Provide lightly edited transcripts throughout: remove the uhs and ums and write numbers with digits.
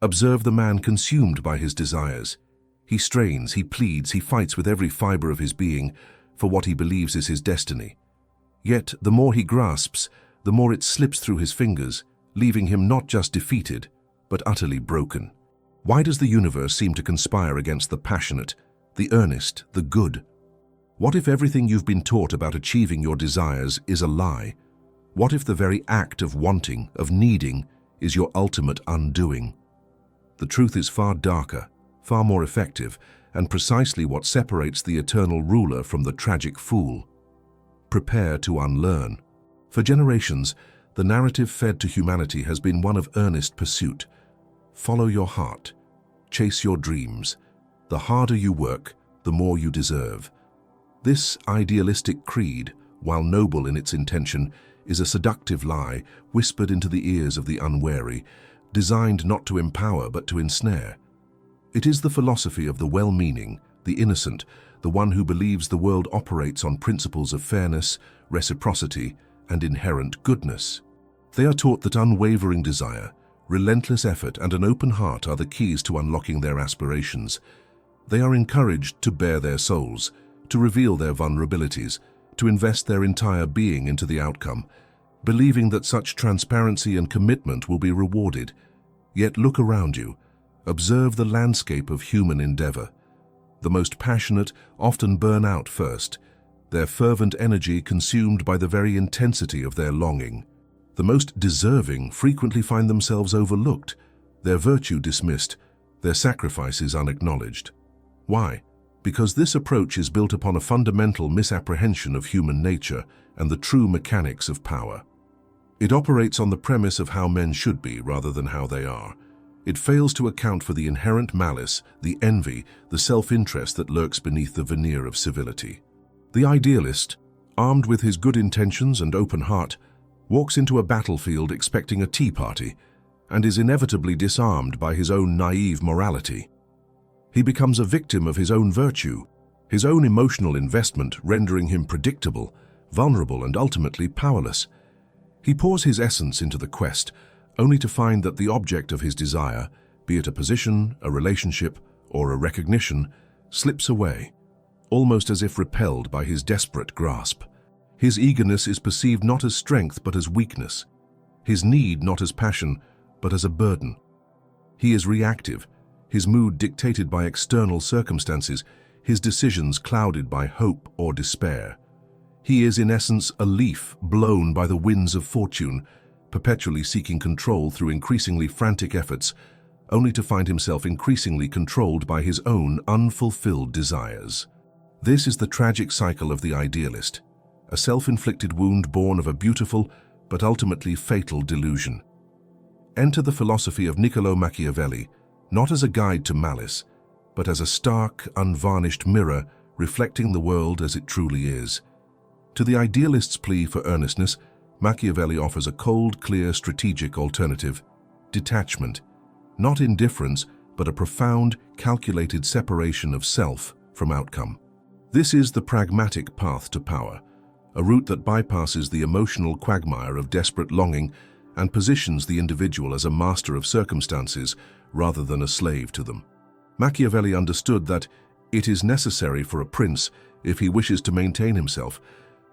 Observe the man consumed by his desires. He strains, he pleads, he fights with every fiber of his being for what he believes is his destiny. Yet, the more he grasps, the more it slips through his fingers, leaving him not just defeated, but utterly broken. Why does the universe seem to conspire against the passionate, the earnest, the good? What if everything you've been taught about achieving your desires is a lie? What if the very act of wanting, of needing, is your ultimate undoing? The truth is far darker, far more effective, and precisely what separates the eternal ruler from the tragic fool. Prepare to unlearn. For generations, the narrative fed to humanity has been one of earnest pursuit. Follow your heart. Chase your dreams. The harder you work, the more you deserve. This idealistic creed, while noble in its intention, is a seductive lie whispered into the ears of the unwary, designed not to empower but to ensnare. It is the philosophy of the well-meaning, the innocent, the one who believes the world operates on principles of fairness, reciprocity, and inherent goodness. They are taught that unwavering desire, relentless effort, and an open heart are the keys to unlocking their aspirations. They are encouraged to bare their souls, to reveal their vulnerabilities, to invest their entire being into the outcome, believing that such transparency and commitment will be rewarded. Yet look around you. Observe the landscape of human endeavor. The most passionate often burn out first, their fervent energy consumed by the very intensity of their longing. The most deserving frequently find themselves overlooked, their virtue dismissed, their sacrifices unacknowledged. Why? Because this approach is built upon a fundamental misapprehension of human nature and the true mechanics of power. It operates on the premise of how men should be rather than how they are. It fails to account for the inherent malice, the envy, the self-interest that lurks beneath the veneer of civility. The idealist, armed with his good intentions and open heart, walks into a battlefield expecting a tea party and is inevitably disarmed by his own naive morality. He becomes a victim of his own virtue, his own emotional investment rendering him predictable, vulnerable, and ultimately powerless. He pours his essence into the quest, only to find that the object of his desire, be it a position, a relationship, or a recognition, slips away, almost as if repelled by his desperate grasp. His eagerness is perceived not as strength but as weakness, his need not as passion but as a burden. He is reactive, his mood dictated by external circumstances, his decisions clouded by hope or despair. He is in essence a leaf blown by the winds of fortune, perpetually seeking control through increasingly frantic efforts, only to find himself increasingly controlled by his own unfulfilled desires. This is the tragic cycle of the idealist, a self-inflicted wound born of a beautiful but ultimately fatal delusion. Enter the philosophy of Niccolo Machiavelli, not as a guide to malice, but as a stark, unvarnished mirror reflecting the world as it truly is. To the idealist's plea for earnestness, Machiavelli offers a cold, clear, strategic alternative: detachment. Not indifference, but a profound, calculated separation of self from outcome. This is the pragmatic path to power, a route that bypasses the emotional quagmire of desperate longing and positions the individual as a master of circumstances rather than a slave to them. Machiavelli understood that it is necessary for a prince, if he wishes to maintain himself,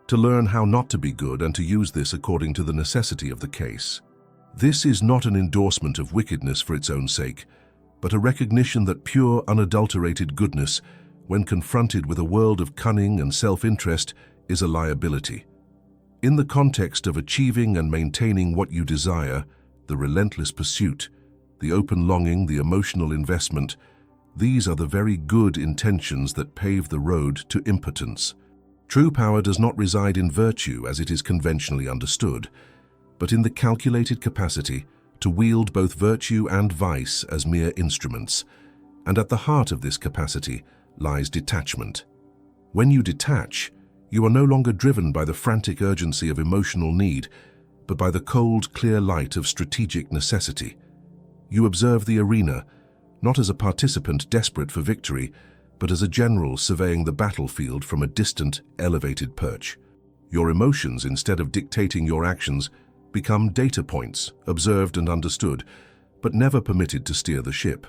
to learn how not to be good and to use this according to the necessity of the case. This is not an endorsement of wickedness for its own sake, but a recognition that pure, unadulterated goodness, when confronted with a world of cunning and self-interest, is a liability. In the context of achieving and maintaining what you desire, the relentless pursuit, the open longing, the emotional investment, these are the very good intentions that pave the road to impotence. True power does not reside in virtue as it is conventionally understood, but in the calculated capacity to wield both virtue and vice as mere instruments. And at the heart of this capacity lies detachment. When you detach, you are no longer driven by the frantic urgency of emotional need, but by the cold, clear light of strategic necessity. You observe the arena, not as a participant desperate for victory, but as a general surveying the battlefield from a distant, elevated perch. Your emotions, instead of dictating your actions, become data points, observed and understood, but never permitted to steer the ship.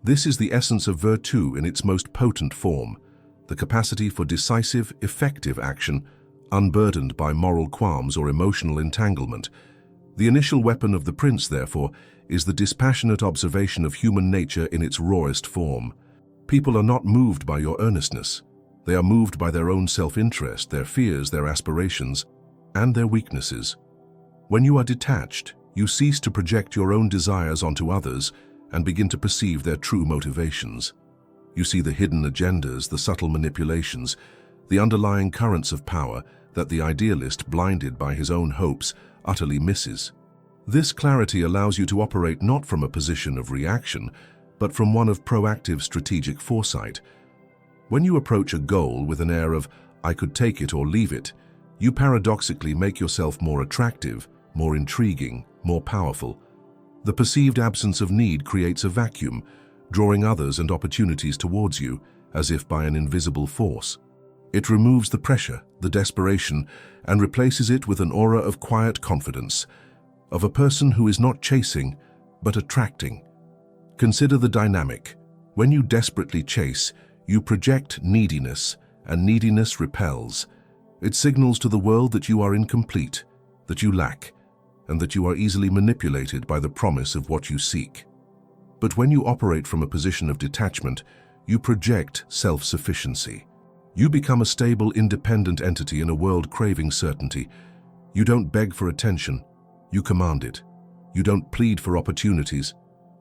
This is the essence of virtue in its most potent form, the capacity for decisive, effective action, unburdened by moral qualms or emotional entanglement. The initial weapon of the prince, therefore, is the dispassionate observation of human nature in its rawest form. People are not moved by your earnestness. They are moved by their own self-interest, their fears, their aspirations, and their weaknesses. When you are detached, you cease to project your own desires onto others and begin to perceive their true motivations. You see the hidden agendas, the subtle manipulations, the underlying currents of power that the idealist, blinded by his own hopes, utterly misses. This clarity allows you to operate not from a position of reaction, but from one of proactive strategic foresight. When you approach a goal with an air of, "I could take it or leave it," you paradoxically make yourself more attractive, more intriguing, more powerful. The perceived absence of need creates a vacuum, drawing others and opportunities towards you, as if by an invisible force. It removes the pressure, the desperation, and replaces it with an aura of quiet confidence, of a person who is not chasing, but attracting. Consider the dynamic. When you desperately chase, you project neediness, and neediness repels. It signals to the world that you are incomplete, that you lack, and that you are easily manipulated by the promise of what you seek. But when you operate from a position of detachment, you project self-sufficiency. You become a stable, independent entity in a world craving certainty. You don't beg for attention, you command it. You don't plead for opportunities,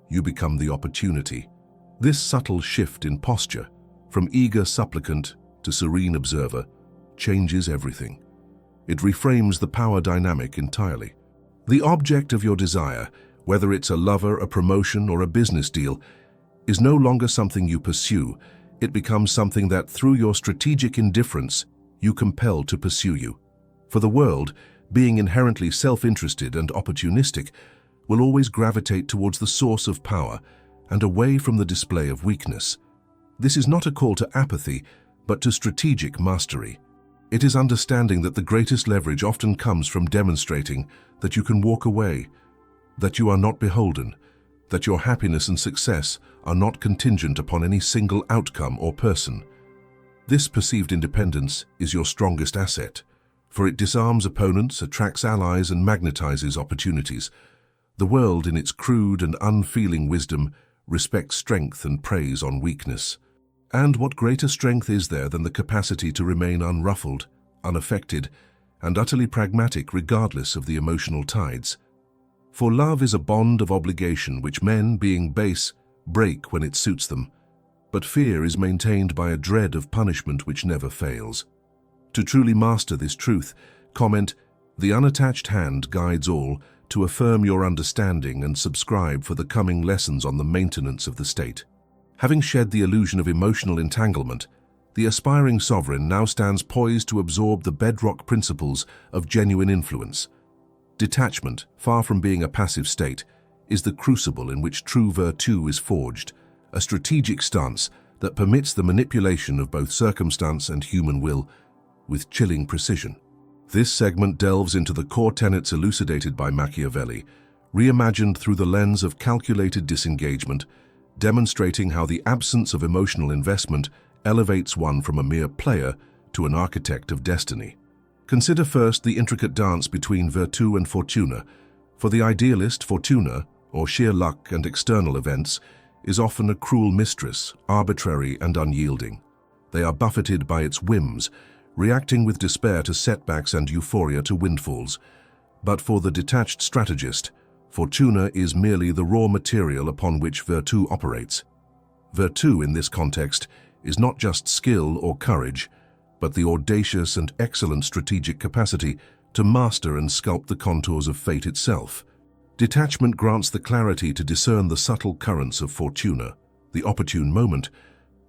you become the opportunity. This subtle shift in posture, from eager supplicant to serene observer, changes everything. It reframes the power dynamic entirely. The object of your desire, whether it's a lover, a promotion, or a business deal, is no longer something you pursue. It becomes something that, through your strategic indifference, you compel to pursue you. For the world, being inherently self-interested and opportunistic, will always gravitate towards the source of power and away from the display of weakness. This is not a call to apathy, but to strategic mastery. It is understanding that the greatest leverage often comes from demonstrating that you can walk away, that you are not beholden, that your happiness and success are not contingent upon any single outcome or person. This perceived independence is your strongest asset, for it disarms opponents, attracts allies, and magnetizes opportunities. The world, in its crude and unfeeling wisdom, respects strength and preys on weakness. And what greater strength is there than the capacity to remain unruffled, unaffected, and utterly pragmatic regardless of the emotional tides? For love is a bond of obligation which men, being base, break when it suits them, but fear is maintained by a dread of punishment which never fails. To truly master this truth, comment, "The unattached hand guides all," to affirm your understanding and subscribe for the coming lessons on the maintenance of the state. Having shed the illusion of emotional entanglement, the aspiring sovereign now stands poised to absorb the bedrock principles of genuine influence. Detachment, far from being a passive state, is the crucible in which true virtue is forged, a strategic stance that permits the manipulation of both circumstance and human will with chilling precision. This segment delves into the core tenets elucidated by Machiavelli, reimagined through the lens of calculated disengagement, demonstrating how the absence of emotional investment elevates one from a mere player to an architect of destiny. Consider first the intricate dance between virtù and fortuna. For the idealist, fortuna, or sheer luck and external events, is often a cruel mistress, arbitrary and unyielding. They are buffeted by its whims, reacting with despair to setbacks and euphoria to windfalls. But for the detached strategist, fortuna is merely the raw material upon which virtù operates. Virtù, in this context, is not just skill or courage, but the audacious and excellent strategic capacity to master and sculpt the contours of fate itself. Detachment grants the clarity to discern the subtle currents of fortuna, the opportune moment,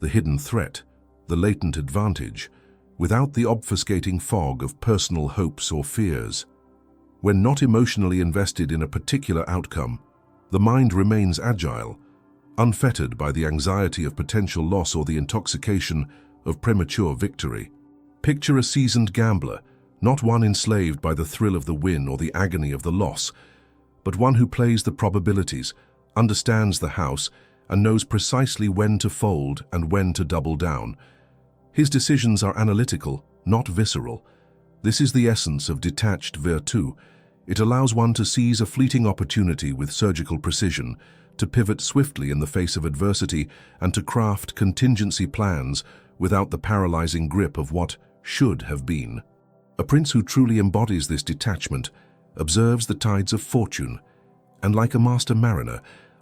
the hidden threat, the latent advantage, without the obfuscating fog of personal hopes or fears. When not emotionally invested in a particular outcome, the mind remains agile, unfettered by the anxiety of potential loss or the intoxication of premature victory. Picture a seasoned gambler, not one enslaved by the thrill of the win or the agony of the loss, but one who plays the probabilities, understands the house, and knows precisely when to fold and when to double down. His decisions are analytical, not visceral. This is the essence of detached virtue. It allows one to seize a fleeting opportunity with surgical precision, to pivot swiftly in the face of adversity, and to craft contingency plans without the paralyzing grip of what should have been. A prince who truly embodies this detachment observes the tides of fortune, and like a master mariner,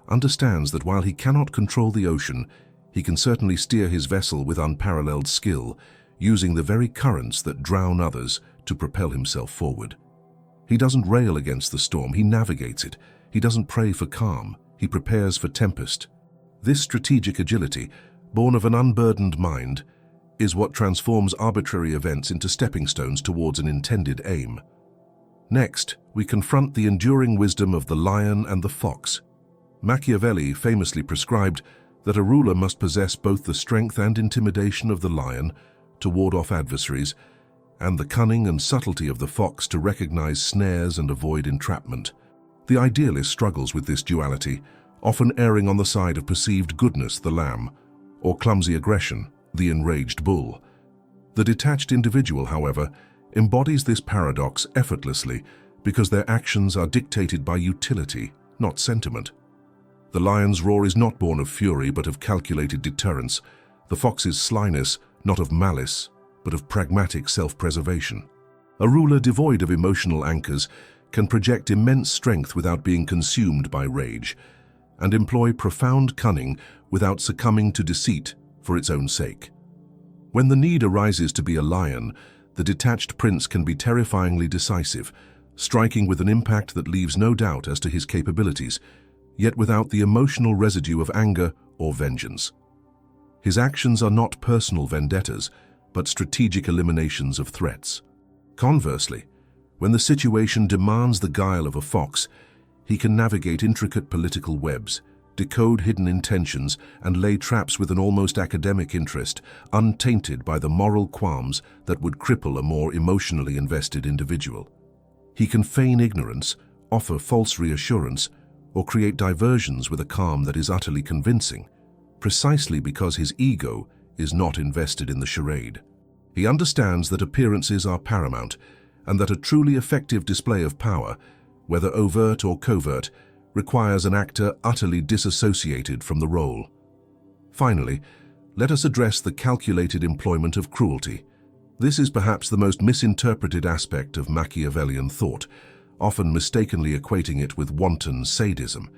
understands that while he cannot control the ocean, he can certainly steer his vessel with unparalleled skill, using the very currents that drown others to propel himself forward. He doesn't rail against the storm, he navigates it. He doesn't pray for calm, he prepares for tempest. This strategic agility, born of an unburdened mind, is what transforms arbitrary events into stepping stones towards an intended aim. Next, we confront the enduring wisdom of the lion and the fox. Machiavelli famously prescribed that a ruler must possess both the strength and intimidation of the lion to ward off adversaries, and the cunning and subtlety of the fox to recognize snares and avoid entrapment. The idealist struggles with this duality, often erring on the side of perceived goodness, the lamb, or clumsy aggression, the enraged bull. The detached individual, however, embodies this paradox effortlessly because their actions are dictated by utility, not sentiment. The lion's roar is not born of fury but of calculated deterrence, the fox's slyness not of malice but of pragmatic self-preservation. A ruler devoid of emotional anchors can project immense strength without being consumed by rage, and employ profound cunning without succumbing to deceit for its own sake. When the need arises to be a lion, the detached prince can be terrifyingly decisive, striking with an impact that leaves no doubt as to his capabilities, yet without the emotional residue of anger or vengeance. His actions are not personal vendettas, but strategic eliminations of threats. Conversely, when the situation demands the guile of a fox, he can navigate intricate political webs, decode hidden intentions, and lay traps with an almost academic interest, untainted by the moral qualms that would cripple a more emotionally invested individual. He can feign ignorance, offer false reassurance, or create diversions with a calm that is utterly convincing, precisely because his ego is not invested in the charade. He understands that appearances are paramount, and that a truly effective display of power, whether overt or covert, requires an actor utterly disassociated from the role. Finally, let us address the calculated employment of cruelty. This is perhaps the most misinterpreted aspect of Machiavellian thought, often mistakenly equating it with wanton sadism.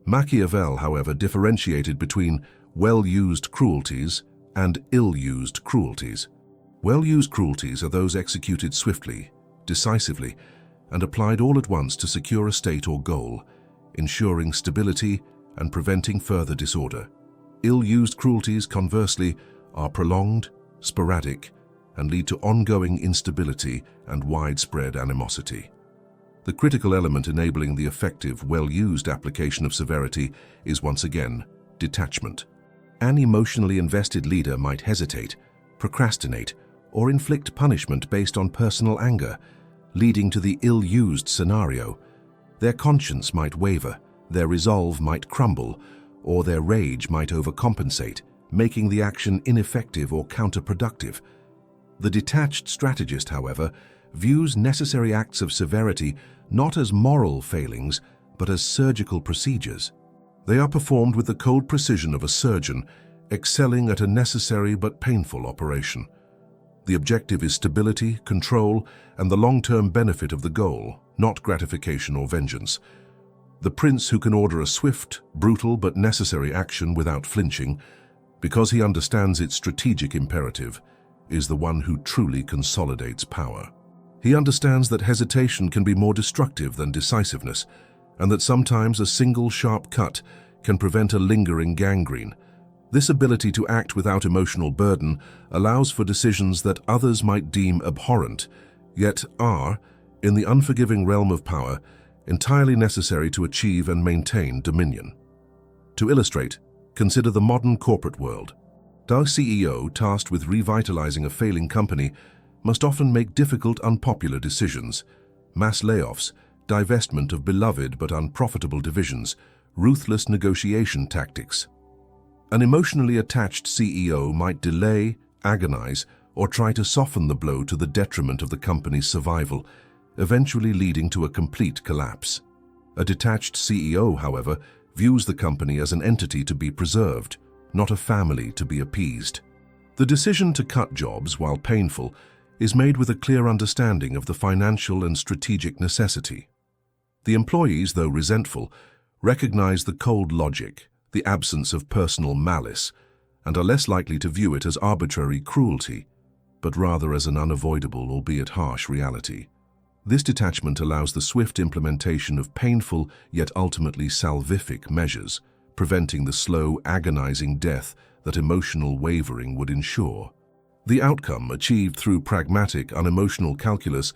Machiavel, however, differentiated between well-used cruelties and ill-used cruelties. Well-used cruelties are those executed swiftly, decisively, and applied all at once to secure a state or goal, ensuring stability and preventing further disorder. Ill-used cruelties, conversely, are prolonged, sporadic, and lead to ongoing instability and widespread animosity. The critical element enabling the effective, well-used application of severity is once again detachment. An emotionally invested leader might hesitate, procrastinate, or inflict punishment based on personal anger, leading to the ill-used scenario. Their conscience might waver, their resolve might crumble, or their rage might overcompensate, making the action ineffective or counterproductive. The detached strategist, however, views necessary acts of severity not as moral failings, but as surgical procedures. They are performed with the cold precision of a surgeon, excelling at a necessary but painful operation. The objective is stability, control, and the long-term benefit of the goal, not gratification or vengeance. The prince who can order a swift, brutal, but necessary action without flinching, because he understands its strategic imperative, is the one who truly consolidates power. He understands that hesitation can be more destructive than decisiveness, and that sometimes a single sharp cut can prevent a lingering gangrene. This ability to act without emotional burden allows for decisions that others might deem abhorrent, yet are, in the unforgiving realm of power, entirely necessary to achieve and maintain dominion. To illustrate, consider the modern corporate world. The CEO tasked with revitalizing a failing company must often make difficult, unpopular decisions: mass layoffs, divestment of beloved but unprofitable divisions, ruthless negotiation tactics. An emotionally attached CEO might delay, agonize, or try to soften the blow to the detriment of the company's survival, eventually leading to a complete collapse. A detached CEO, however, views the company as an entity to be preserved, not a family to be appeased. The decision to cut jobs, while painful, is made with a clear understanding of the financial and strategic necessity. The employees, though resentful, recognize the cold logic, the absence of personal malice, and are less likely to view it as arbitrary cruelty, but rather as an unavoidable, albeit harsh, reality. This detachment allows the swift implementation of painful yet ultimately salvific measures, preventing the slow, agonizing death that emotional wavering would ensure. The outcome, achieved through pragmatic, unemotional calculus,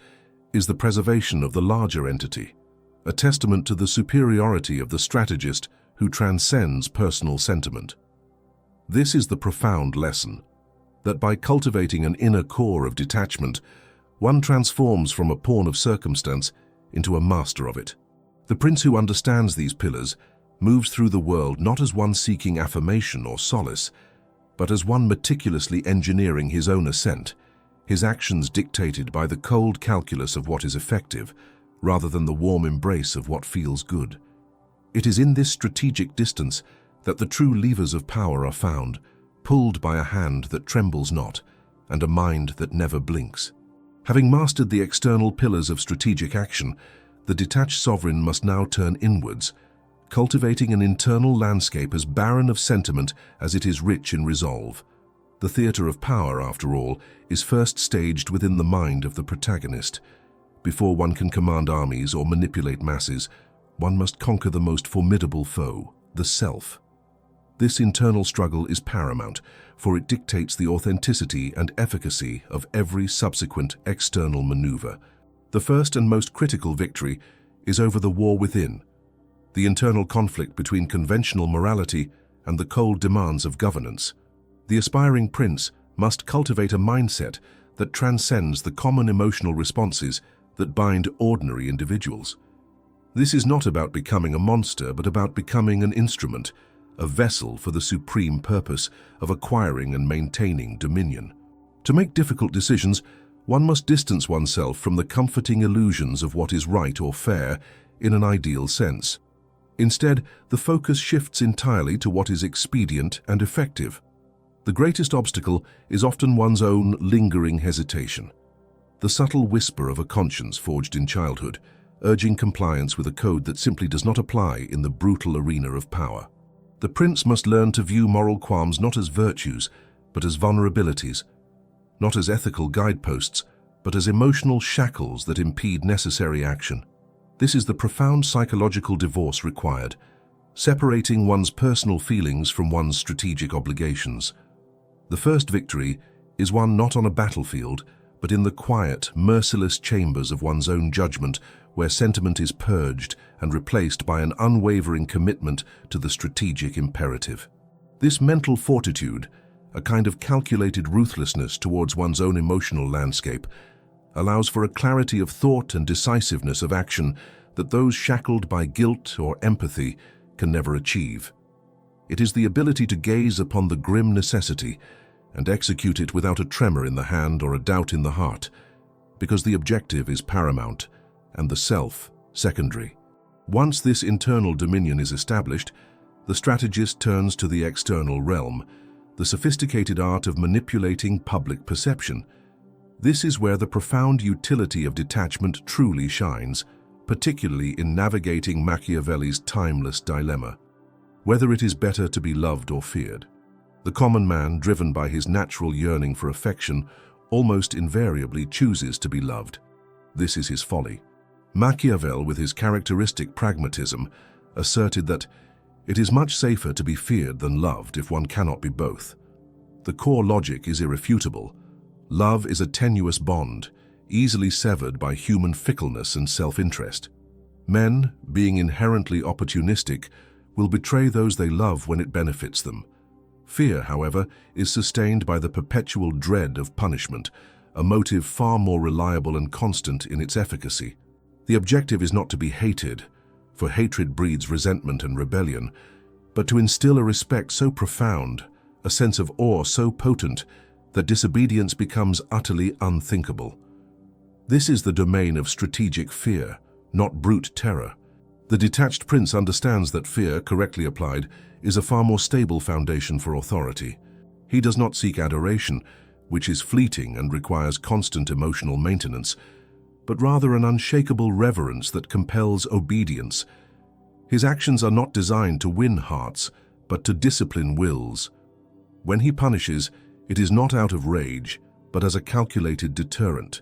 is the preservation of the larger entity, a testament to the superiority of the strategist who transcends personal sentiment. This is the profound lesson, that by cultivating an inner core of detachment, one transforms from a pawn of circumstance into a master of it. The prince who understands these pillars moves through the world not as one seeking affirmation or solace, but as one meticulously engineering his own ascent, his actions dictated by the cold calculus of what is effective, rather than the warm embrace of what feels good. It is in this strategic distance that the true levers of power are found, pulled by a hand that trembles not, and a mind that never blinks. Having mastered the external pillars of strategic action, the detached sovereign must now turn inwards, cultivating an internal landscape as barren of sentiment as it is rich in resolve. The theater of power, after all, is first staged within the mind of the protagonist. Before one can command armies or manipulate masses, one must conquer the most formidable foe, the self. This internal struggle is paramount, for it dictates the authenticity and efficacy of every subsequent external maneuver. The first and most critical victory is over the war within, the internal conflict between conventional morality and the cold demands of governance. The aspiring prince must cultivate a mindset that transcends the common emotional responses that bind ordinary individuals. This is not about becoming a monster, but about becoming an instrument, a vessel for the supreme purpose of acquiring and maintaining dominion. To make difficult decisions, one must distance oneself from the comforting illusions of what is right or fair in an ideal sense. Instead, the focus shifts entirely to what is expedient and effective. The greatest obstacle is often one's own lingering hesitation, the subtle whisper of a conscience forged in childhood, urging compliance with a code that simply does not apply in the brutal arena of power. The prince must learn to view moral qualms not as virtues, but as vulnerabilities, not as ethical guideposts, but as emotional shackles that impede necessary action. This is the profound psychological divorce required, separating one's personal feelings from one's strategic obligations. The first victory is won not on a battlefield, but in the quiet, merciless chambers of one's own judgment, where sentiment is purged and replaced by an unwavering commitment to the strategic imperative. This mental fortitude, a kind of calculated ruthlessness towards one's own emotional landscape, allows for a clarity of thought and decisiveness of action that those shackled by guilt or empathy can never achieve. It is the ability to gaze upon the grim necessity and execute it without a tremor in the hand or a doubt in the heart, because the objective is paramount and the self secondary. Once this internal dominion is established, the strategist turns to the external realm, the sophisticated art of manipulating public perception. This is where the profound utility of detachment truly shines, particularly in navigating Machiavelli's timeless dilemma. Whether it is better to be loved or feared. The common man, driven by his natural yearning for affection, almost invariably chooses to be loved. This is his folly. Machiavelli, with his characteristic pragmatism, asserted that it is much safer to be feared than loved if one cannot be both. The core logic is irrefutable. Love is a tenuous bond, easily severed by human fickleness and self-interest. Men, being inherently opportunistic, will betray those they love when it benefits them. Fear, however, is sustained by the perpetual dread of punishment, a motive far more reliable and constant in its efficacy. The objective is not to be hated, for hatred breeds resentment and rebellion, but to instill a respect so profound, a sense of awe so potent, that disobedience becomes utterly unthinkable. This is the domain of strategic fear, not brute terror. The detached prince understands that fear, correctly applied, is a far more stable foundation for authority. He does not seek adoration, which is fleeting and requires constant emotional maintenance, but rather an unshakable reverence that compels obedience. His actions are not designed to win hearts, but to discipline wills. When he punishes, it is not out of rage, but as a calculated deterrent.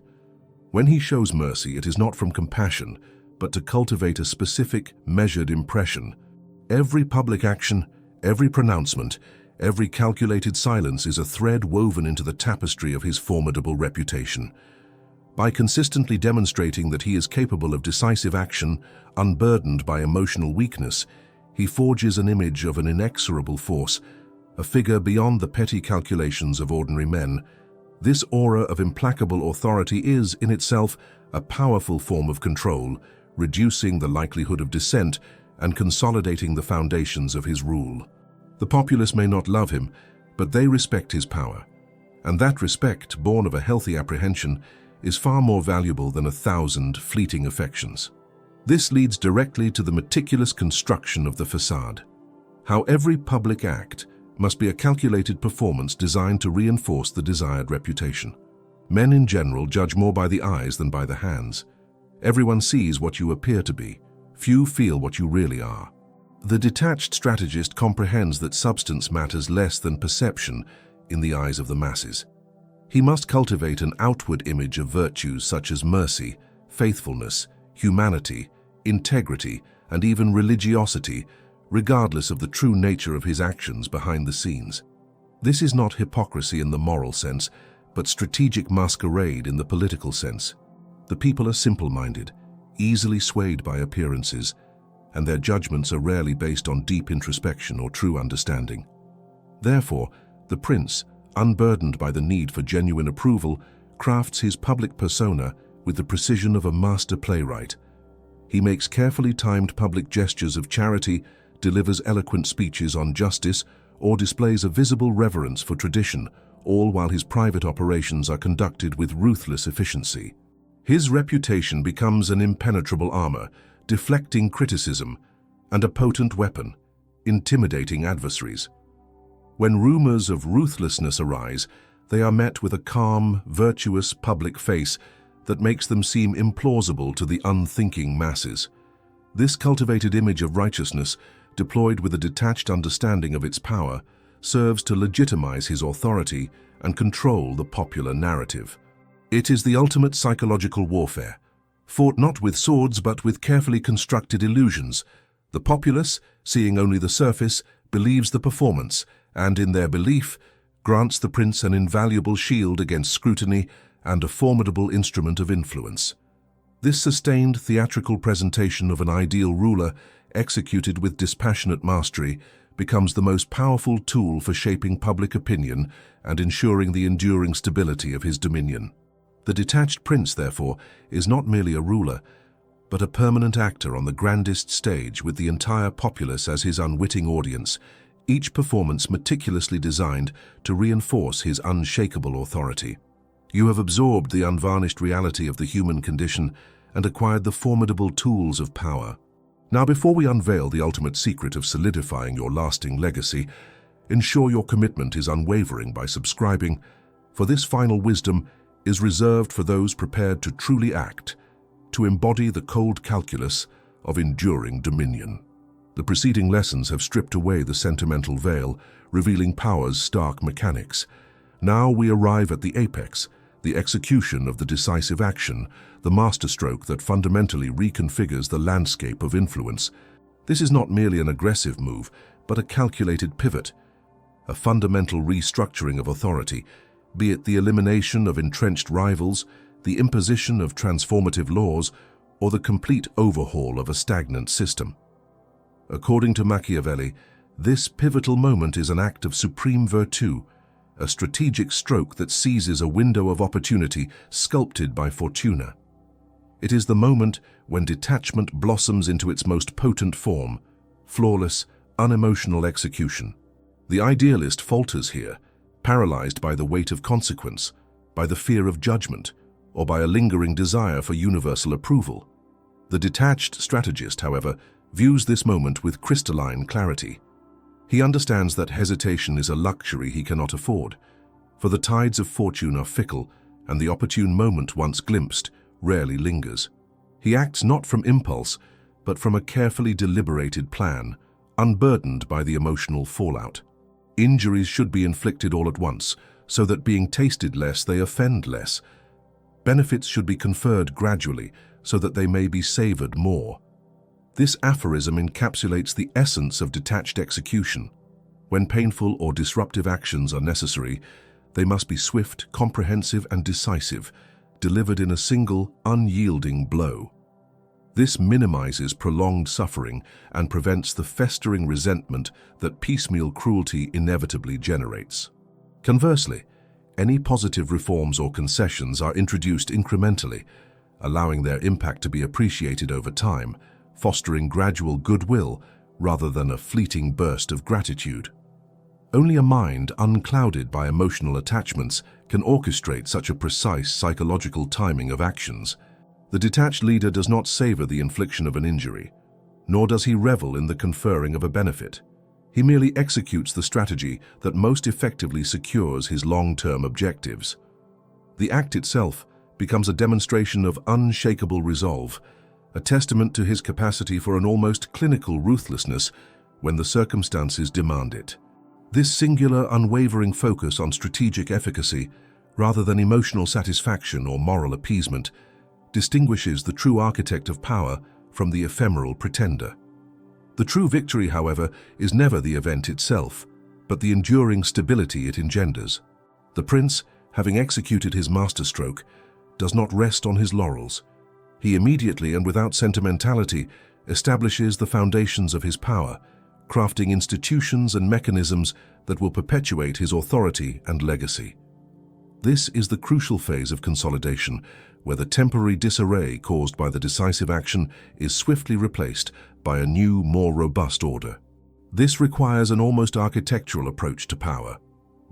When he shows mercy, it is not from compassion, but to cultivate a specific, measured impression. Every public action, every pronouncement, every calculated silence is a thread woven into the tapestry of his formidable reputation. By consistently demonstrating that he is capable of decisive action, unburdened by emotional weakness, he forges an image of an inexorable force, a figure beyond the petty calculations of ordinary men. This aura of implacable authority is, in itself, a powerful form of control, reducing the likelihood of dissent and consolidating the foundations of his rule. The populace may not love him, but they respect his power. And that respect, born of a healthy apprehension, is far more valuable than 1,000 fleeting affections. This leads directly to the meticulous construction of the facade. How every public act must be a calculated performance designed to reinforce the desired reputation. Men in general judge more by the eyes than by the hands. Everyone sees what you appear to be. Few feel what you really are. The detached strategist comprehends that substance matters less than perception in the eyes of the masses. He must cultivate an outward image of virtues such as mercy, faithfulness, humanity, integrity, and even religiosity, regardless of the true nature of his actions behind the scenes. This is not hypocrisy in the moral sense, but strategic masquerade in the political sense. The people are simple-minded, easily swayed by appearances, and their judgments are rarely based on deep introspection or true understanding. Therefore, the prince, unburdened by the need for genuine approval, crafts his public persona with the precision of a master playwright. He makes carefully timed public gestures of charity, delivers eloquent speeches on justice, or displays a visible reverence for tradition, all while his private operations are conducted with ruthless efficiency. His reputation becomes an impenetrable armor, deflecting criticism, and a potent weapon, intimidating adversaries. When rumors of ruthlessness arise, they are met with a calm, virtuous public face that makes them seem implausible to the unthinking masses. This cultivated image of righteousness, deployed with a detached understanding of its power, serves to legitimize his authority and control the popular narrative. It is the ultimate psychological warfare, fought not with swords but with carefully constructed illusions. The populace, seeing only the surface, believes the performance, and in their belief, grants the prince an invaluable shield against scrutiny and a formidable instrument of influence. This sustained theatrical presentation of an ideal ruler, executed with dispassionate mastery, becomes the most powerful tool for shaping public opinion and ensuring the enduring stability of his dominion. The detached prince, therefore, is not merely a ruler, but a permanent actor on the grandest stage with the entire populace as his unwitting audience, each performance meticulously designed to reinforce his unshakable authority. You have absorbed the unvarnished reality of the human condition and acquired the formidable tools of power. Now, before we unveil the ultimate secret of solidifying your lasting legacy, ensure your commitment is unwavering by subscribing, for this final wisdom is reserved for those prepared to truly act, to embody the cold calculus of enduring dominion. The preceding lessons have stripped away the sentimental veil, revealing power's stark mechanics. Now we arrive at the apex, the execution of the decisive action, the masterstroke that fundamentally reconfigures the landscape of influence. This is not merely an aggressive move, but a calculated pivot, a fundamental restructuring of authority, be it the elimination of entrenched rivals, the imposition of transformative laws, or the complete overhaul of a stagnant system. According to Machiavelli, this pivotal moment is an act of supreme virtù, a strategic stroke that seizes a window of opportunity sculpted by Fortuna. It is the moment when detachment blossoms into its most potent form, flawless, unemotional execution. The idealist falters here, paralyzed by the weight of consequence, by the fear of judgment, or by a lingering desire for universal approval. The detached strategist, however, views this moment with crystalline clarity. He understands that hesitation is a luxury he cannot afford, for the tides of fortune are fickle, and the opportune moment once glimpsed rarely lingers. He acts not from impulse, but from a carefully deliberated plan, unburdened by the emotional fallout. Injuries should be inflicted all at once, so that being tasted less, they offend less. Benefits should be conferred gradually, so that they may be savored more. This aphorism encapsulates the essence of detached execution. When painful or disruptive actions are necessary, they must be swift, comprehensive, and decisive, delivered in a single, unyielding blow. This minimizes prolonged suffering and prevents the festering resentment that piecemeal cruelty inevitably generates. Conversely, any positive reforms or concessions are introduced incrementally, allowing their impact to be appreciated over time, fostering gradual goodwill rather than a fleeting burst of gratitude. Only a mind unclouded by emotional attachments can orchestrate such a precise psychological timing of actions. The detached leader does not savor the infliction of an injury, nor does he revel in the conferring of a benefit. He merely executes the strategy that most effectively secures his long-term objectives. The act itself becomes a demonstration of unshakable resolve, a testament to his capacity for an almost clinical ruthlessness when the circumstances demand it. This singular, unwavering focus on strategic efficacy, rather than emotional satisfaction or moral appeasement, distinguishes the true architect of power from the ephemeral pretender. The true victory, however, is never the event itself, but the enduring stability it engenders. The prince, having executed his masterstroke, does not rest on his laurels. He immediately and without sentimentality establishes the foundations of his power, crafting institutions and mechanisms that will perpetuate his authority and legacy. This is the crucial phase of consolidation, where the temporary disarray caused by the decisive action is swiftly replaced by a new, more robust order. This requires an almost architectural approach to power,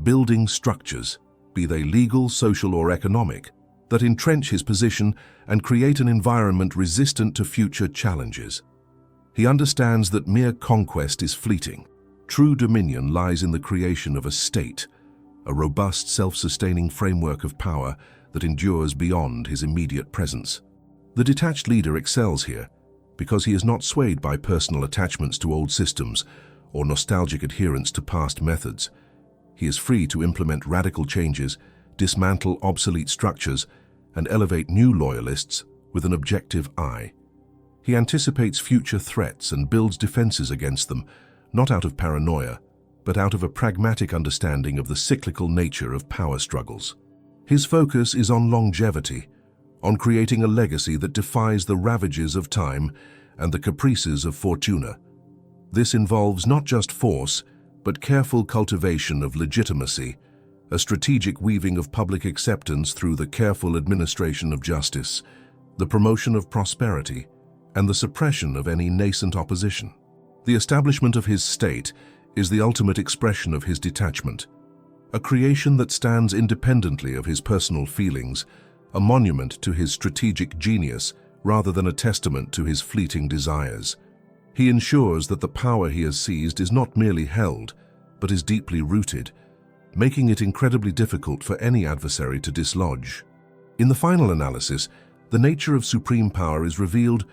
building structures, be they legal, social, or economic, that entrench his position and create an environment resistant to future challenges. He understands that mere conquest is fleeting. True dominion lies in the creation of a state, a robust, self-sustaining framework of power that endures beyond his immediate presence. The detached leader excels here because he is not swayed by personal attachments to old systems or nostalgic adherence to past methods. He is free to implement radical changes, dismantle obsolete structures, and elevate new loyalists with an objective eye. He anticipates future threats and builds defenses against them, not out of paranoia, but out of a pragmatic understanding of the cyclical nature of power struggles. His focus is on longevity, on creating a legacy that defies the ravages of time and the caprices of fortuna. This involves not just force, but careful cultivation of legitimacy, a strategic weaving of public acceptance through the careful administration of justice, the promotion of prosperity, and the suppression of any nascent opposition. The establishment of his state is the ultimate expression of his detachment, a creation that stands independently of his personal feelings, a monument to his strategic genius rather than a testament to his fleeting desires. He ensures that the power he has seized is not merely held, but is deeply rooted, making it incredibly difficult for any adversary to dislodge. In the final analysis, the nature of supreme power is revealed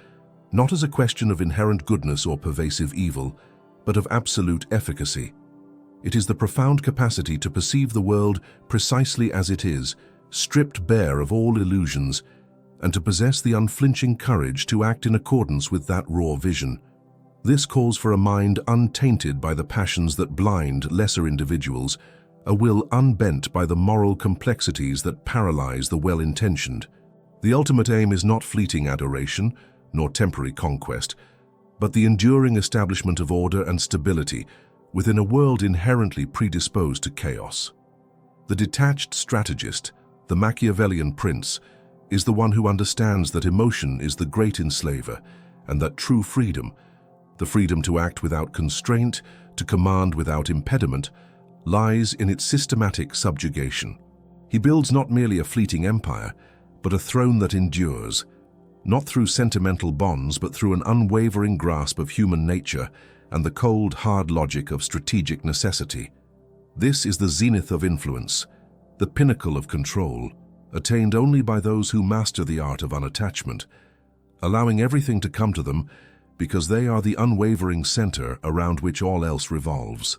not as a question of inherent goodness or pervasive evil, but of absolute efficacy. It is the profound capacity to perceive the world precisely as it is, stripped bare of all illusions, and to possess the unflinching courage to act in accordance with that raw vision. This calls for a mind untainted by the passions that blind lesser individuals, a will unbent by the moral complexities that paralyze the well-intentioned. The ultimate aim is not fleeting adoration, nor temporary conquest, but the enduring establishment of order and stability within a world inherently predisposed to chaos. The detached strategist, the Machiavellian prince, is the one who understands that emotion is the great enslaver and that true freedom, the freedom to act without constraint, to command without impediment, lies in its systematic subjugation. He builds not merely a fleeting empire, but a throne that endures, not through sentimental bonds, but through an unwavering grasp of human nature and the cold, hard logic of strategic necessity. This is the zenith of influence, the pinnacle of control, attained only by those who master the art of unattachment, allowing everything to come to them because they are the unwavering center around which all else revolves.